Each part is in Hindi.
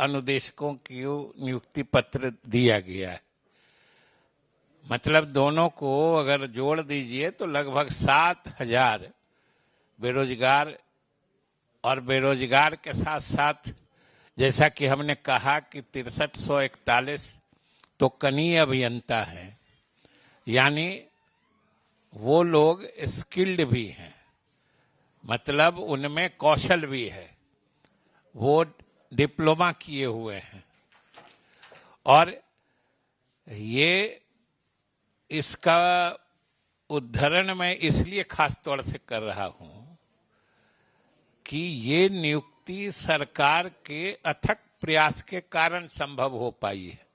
अनुदेशकों की नियुक्ति पत्र दिया गया है। मतलब दोनों को अगर जोड़ दीजिए तो लगभग 7,000 बेरोजगार, और बेरोजगार के साथ साथ जैसा कि हमने कहा कि 6341 तो कनीय अभियंता हैं, यानी वो लोग स्किल्ड भी हैं, मतलब उनमें कौशल भी है, वो डिप्लोमा किए हुए हैं। और ये इसका उद्धरण मैं इसलिए खास तौर से कर रहा हूं कि ये नियुक्ति सरकार के अथक प्रयास के कारण संभव हो पाई है,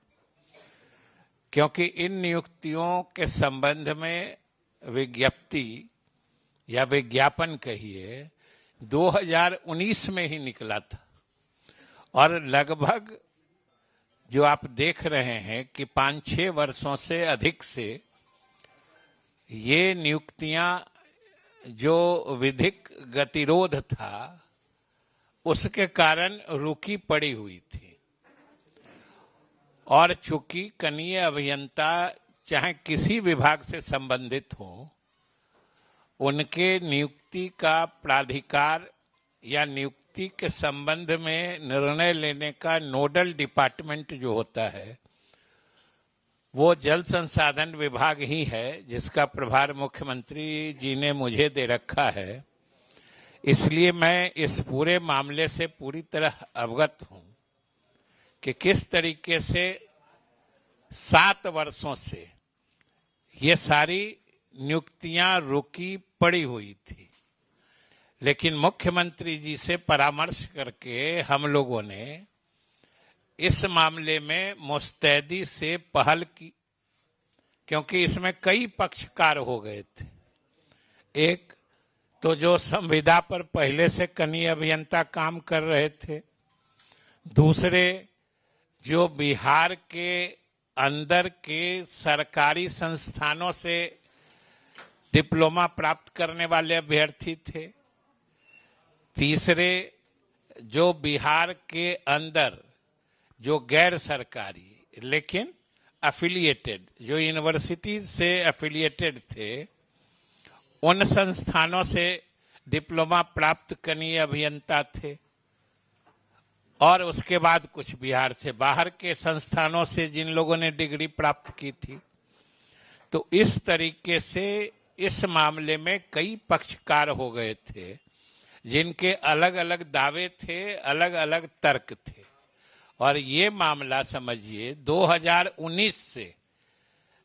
क्योंकि इन नियुक्तियों के संबंध में विज्ञप्ति या विज्ञापन कहिए 2019 में ही निकला था, और लगभग जो आप देख रहे हैं कि 5-6 वर्षों से अधिक से ये नियुक्तियां जो विधिक गतिरोध था उसके कारण रुकी पड़ी हुई थी। और चूंकि कनीय अभियंता चाहे किसी विभाग से संबंधित हो, उनके नियुक्ति का प्राधिकार या नियुक्ति के संबंध में निर्णय लेने का नोडल डिपार्टमेंट जो होता है वो जल संसाधन विभाग ही है, जिसका प्रभार मुख्यमंत्री जी ने मुझे दे रखा है। इसलिए मैं इस पूरे मामले से पूरी तरह अवगत हूं कि किस तरीके से 7 वर्षों से ये सारी नियुक्तियां रुकी पड़ी हुई थी। लेकिन मुख्यमंत्री जी से परामर्श करके हम लोगों ने इस मामले में मुस्तैदी से पहल की, क्योंकि इसमें कई पक्षकार हो गए थे। एक तो जो संविदा पर पहले से कनीय अभियंता काम कर रहे थे, दूसरे जो बिहार के अंदर के सरकारी संस्थानों से डिप्लोमा प्राप्त करने वाले अभ्यर्थी थे, तीसरे जो बिहार के अंदर जो गैर सरकारी लेकिन एफिलिएटेड, जो यूनिवर्सिटी से एफिलिएटेड थे, उन संस्थानों से डिप्लोमा प्राप्त कनीय अभियंता थे, और उसके बाद कुछ बिहार से बाहर के संस्थानों से जिन लोगों ने डिग्री प्राप्त की थी। तो इस तरीके से इस मामले में कई पक्षकार हो गए थे, जिनके अलग अलग दावे थे, अलग अलग तर्क थे। और ये मामला समझिए 2019 से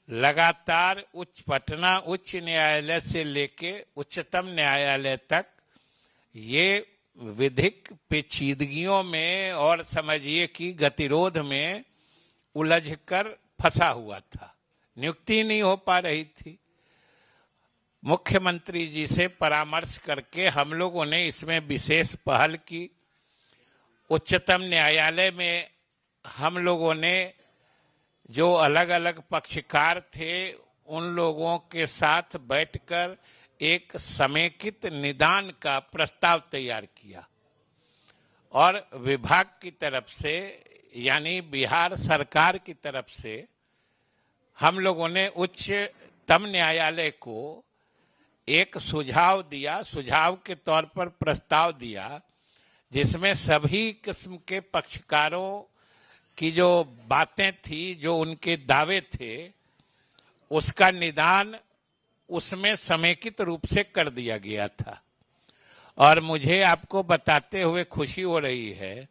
लगातार पटना उच्च न्यायालय से लेके उच्चतम न्यायालय तक ये विधिक पेचीदगियों में और समझिए कि गतिरोध में उलझकर फंसा हुआ था, नियुक्ति नहीं हो पा रही थी। मुख्यमंत्री जी से परामर्श करके हम लोगों ने इसमें विशेष पहल की। उच्चतम न्यायालय में हम लोगों ने जो अलग अलग पक्षकार थे उन लोगों के साथ बैठकर एक समेकित निदान का प्रस्ताव तैयार किया, और विभाग की तरफ से यानी बिहार सरकार की तरफ से हम लोगों ने उच्चतम न्यायालय को एक सुझाव दिया, सुझाव के तौर पर प्रस्ताव दिया, जिसमें सभी किस्म के पक्षकारों की जो बातें थी, जो उनके दावे थे, उसका निदान उसमें समेकित रूप से कर दिया गया था। और मुझे आपको बताते हुए खुशी हो रही है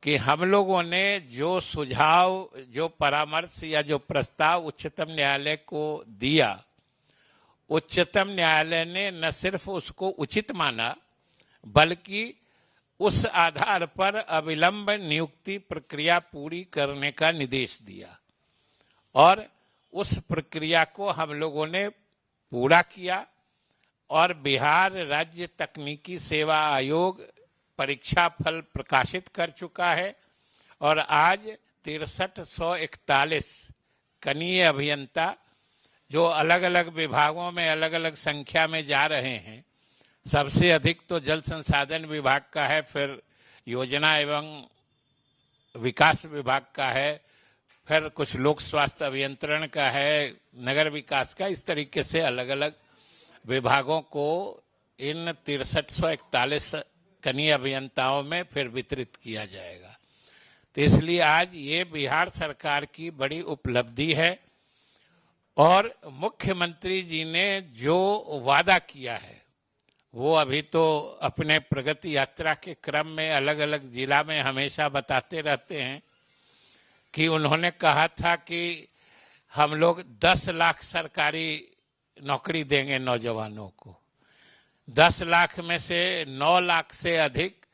कि हम लोगों ने जो सुझाव, जो परामर्श या जो प्रस्ताव उच्चतम न्यायालय को दिया, उच्चतम न्यायालय ने न सिर्फ उसको उचित माना बल्कि उस आधार पर अविलंब नियुक्ति प्रक्रिया पूरी करने का निर्देश दिया, और उस प्रक्रिया को हम लोगों ने पूरा किया। और बिहार राज्य तकनीकी सेवा आयोग परीक्षा फल प्रकाशित कर चुका है, और आज 6341 कनीय अभियंता जो अलग अलग विभागों में अलग अलग संख्या में जा रहे हैं, सबसे अधिक तो जल संसाधन विभाग का है, फिर योजना एवं विकास विभाग का है, फिर कुछ लोक स्वास्थ्य अभियंत्रण का है, नगर विकास का, इस तरीके से अलग अलग विभागों को इन 6341 कनीय अभियंताओं में फिर वितरित किया जाएगा। तो इसलिए आज ये बिहार सरकार की बड़ी उपलब्धि है और मुख्यमंत्री जी ने जो वादा किया है वो अभी तो अपने प्रगति यात्रा के क्रम में अलग अलग जिला में हमेशा बताते रहते हैं कि उन्होंने कहा था कि हम लोग 10 लाख सरकारी नौकरी देंगे नौजवानों को। 10 लाख में से 9 लाख से अधिक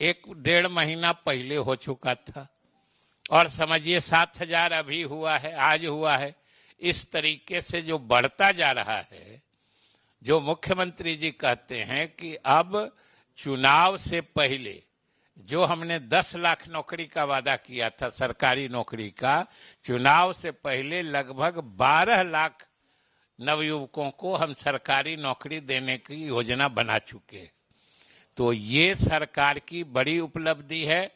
1-1.5 महीना पहले हो चुका था और समझिए 7,000 अभी हुआ है, आज हुआ है। इस तरीके से जो बढ़ता जा रहा है, जो मुख्यमंत्री जी कहते हैं कि अब चुनाव से पहले जो हमने 10 लाख नौकरी का वादा किया था सरकारी नौकरी का, चुनाव से पहले लगभग 12 लाख नवयुवकों को हम सरकारी नौकरी देने की योजना बना चुके हैं। तो ये सरकार की बड़ी उपलब्धि है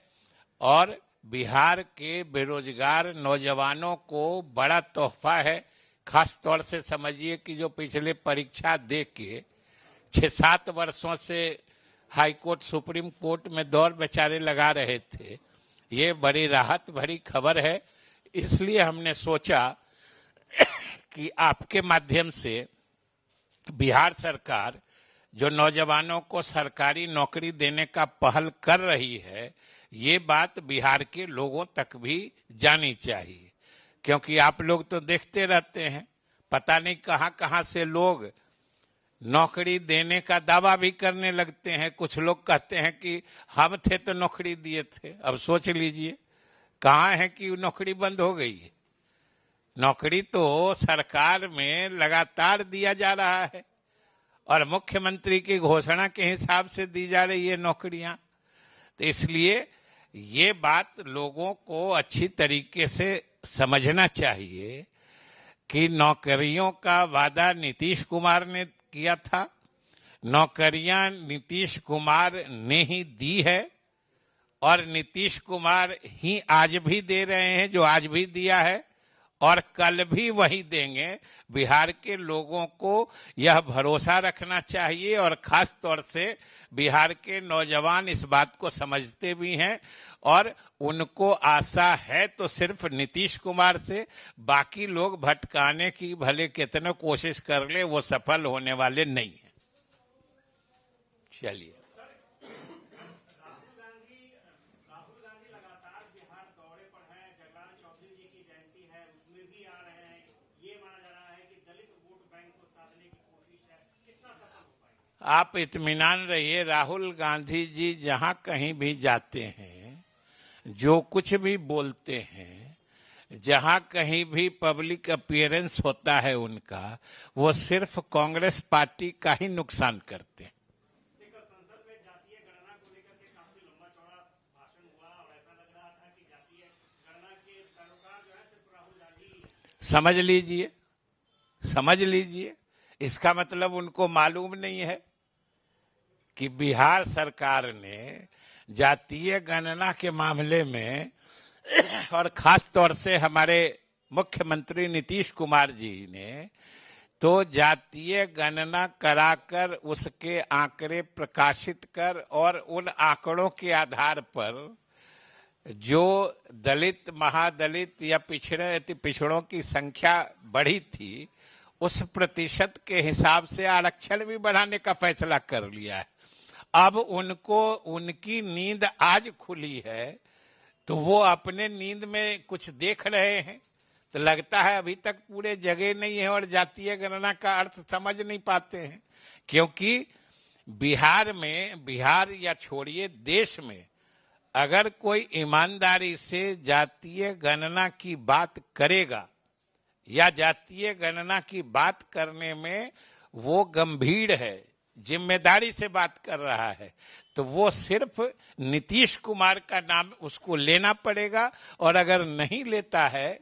और बिहार के बेरोजगार नौजवानों को बड़ा तोहफा है। खास तौर से समझिए कि जो पिछले परीक्षा दे के 6-7 वर्षों से हाई कोर्ट सुप्रीम कोर्ट में दौर बेचारे लगा रहे थे, ये बड़ी राहत भरी खबर है। इसलिए हमने सोचा कि आपके माध्यम से बिहार सरकार जो नौजवानों को सरकारी नौकरी देने का पहल कर रही है, ये बात बिहार के लोगों तक भी जानी चाहिए, क्योंकि आप लोग तो देखते रहते हैं, पता नहीं कहां कहां से लोग नौकरी देने का दावा भी करने लगते हैं। कुछ लोग कहते हैं कि हम थे तो नौकरी दिए थे। अब सोच लीजिए कहां है कि नौकरी बंद हो गई है। नौकरी तो सरकार में लगातार दिया जा रहा है और मुख्यमंत्री की घोषणा के हिसाब से दी जा रही है नौकरियां। तो इसलिए ये बात लोगों को अच्छी तरीके से समझना चाहिए कि नौकरियों का वादा नीतीश कुमार ने किया था, नौकरियां नीतीश कुमार ने ही दी है और नीतीश कुमार ही आज भी दे रहे हैं, जो आज भी दिया है और कल भी वही देंगे। बिहार के लोगों को यह भरोसा रखना चाहिए और खास तौर से बिहार के नौजवान इस बात को समझते भी हैं और उनको आशा है तो सिर्फ नीतीश कुमार से, बाकी लोग भटकाने की भले कितने कोशिश कर ले वो सफल होने वाले नहीं है। चलिए, आप इत्मीनान रहिए, राहुल गांधी जी जहां कहीं भी जाते हैं, जो कुछ भी बोलते हैं, जहां कहीं भी पब्लिक अपीयरेंस होता है उनका, वो सिर्फ कांग्रेस पार्टी का ही नुकसान करते हैं। संसद में जातीय गणना को लेकर के काफी लंबा चौड़ा भाषण हुआ और ऐसा लग रहा था कि जातीय गणना के पैरोकार जो है सिर्फ राहुल गांधी। समझ लीजिए, इसका मतलब उनको मालूम नहीं है कि बिहार सरकार ने जातीय गणना के मामले में और खास तौर से हमारे मुख्यमंत्री नीतीश कुमार जी ने तो जातीय गणना कराकर उसके आंकड़े प्रकाशित कर और उन आंकड़ों के आधार पर जो दलित, महादलित या पिछड़ों की संख्या बढ़ी थी, उस प्रतिशत के हिसाब से आरक्षण भी बढ़ाने का फैसला कर लिया है। अब उनको उनकी नींद आज खुली है तो वो अपने नींद में कुछ देख रहे हैं, तो लगता है अभी तक पूरे जगह नहीं है और जातीय गणना का अर्थ समझ नहीं पाते हैं। क्योंकि बिहार या छोड़िए देश में अगर कोई ईमानदारी से जातीय गणना की बात करेगा या जातीय गणना की बात करने में वो गंभीर है, जिम्मेदारी से बात कर रहा है, तो वो सिर्फ नीतीश कुमार का नाम उसको लेना पड़ेगा। और अगर नहीं लेता है,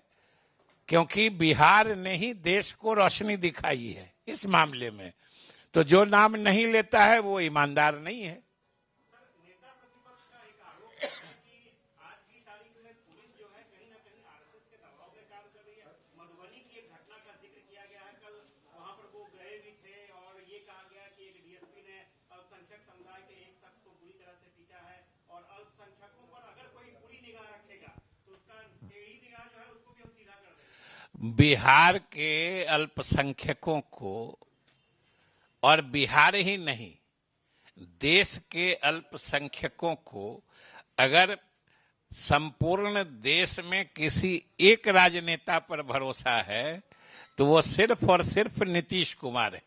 क्योंकि बिहार ने ही देश को रोशनी दिखाई है इस मामले में, तो जो नाम नहीं लेता है वो ईमानदार नहीं है। नेता प्रतिपक्ष का एक आरोप है कि आज की तारीख में बिहार के अल्पसंख्यकों को, और बिहार ही नहीं, देश के अल्पसंख्यकों को अगर संपूर्ण देश में किसी एक राजनेता पर भरोसा है तो वो सिर्फ और सिर्फ नीतीश कुमार है।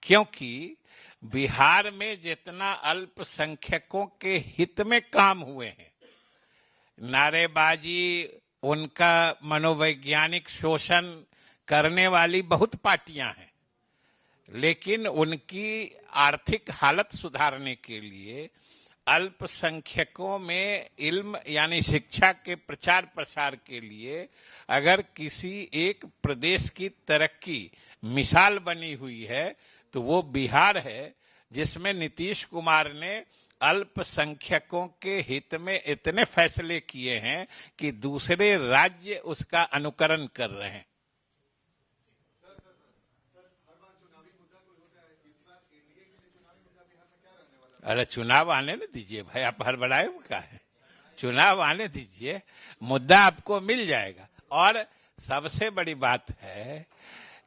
क्योंकि बिहार में जितना अल्पसंख्यकों के हित में काम हुए हैं, नारेबाजी, उनका मनोवैज्ञानिक शोषण करने वाली बहुत पार्टियां हैं, लेकिन उनकी आर्थिक हालत सुधारने के लिए अल्पसंख्यकों में इल्म यानी शिक्षा के प्रचार प्रसार के लिए अगर किसी एक प्रदेश की तरक्की मिसाल बनी हुई है तो वो बिहार है, जिसमें नीतीश कुमार ने अल्पसंख्यकों के हित में इतने फैसले किए हैं कि दूसरे राज्य उसका अनुकरण कर रहे हैं। अरे चुनाव आने न दीजिए भाई, आप हड़बड़ाए क्या है, चुनाव आने दीजिए, मुद्दा आपको मिल जाएगा। और सबसे बड़ी बात है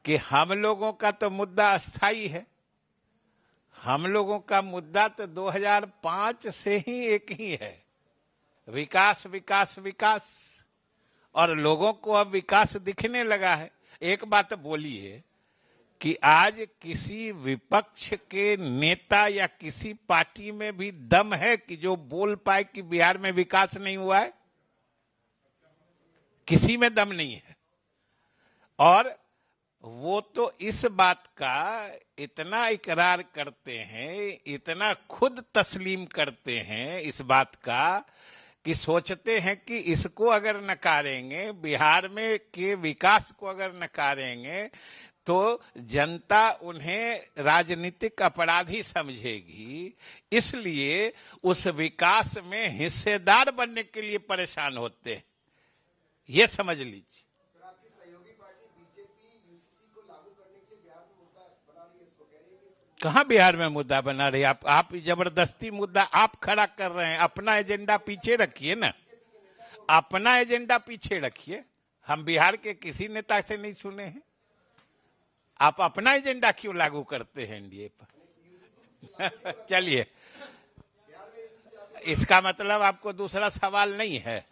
कि हम लोगों का तो मुद्दा अस्थाई है। हम लोगों का मुद्दा तो 2005 से ही एक ही है, विकास विकास विकास, और लोगों को अब विकास दिखने लगा है। एक बात बोलिए कि आज किसी विपक्ष के नेता या किसी पार्टी में भी दम है कि जो बोल पाए कि बिहार में विकास नहीं हुआ है? किसी में दम नहीं है। और वो तो इस बात का इतना इकरार करते हैं, इतना खुद तस्लीम करते हैं इस बात का कि सोचते हैं कि इसको अगर नकारेंगे, बिहार में के विकास को अगर नकारेंगे तो जनता उन्हें राजनीतिक अपराधी समझेगी, इसलिए उस विकास में हिस्सेदार बनने के लिए परेशान होते हैं। ये समझ लीजिए। कहाँ बिहार में मुद्दा बना रही? आप जबरदस्ती मुद्दा आप खड़ा कर रहे हैं। अपना एजेंडा पीछे रखिए ना, अपना एजेंडा पीछे रखिए। हम बिहार के किसी नेता से नहीं सुने हैं। आप अपना एजेंडा क्यों लागू करते हैं एनडीए पर? चलिए, इसका मतलब आपको दूसरा सवाल नहीं है।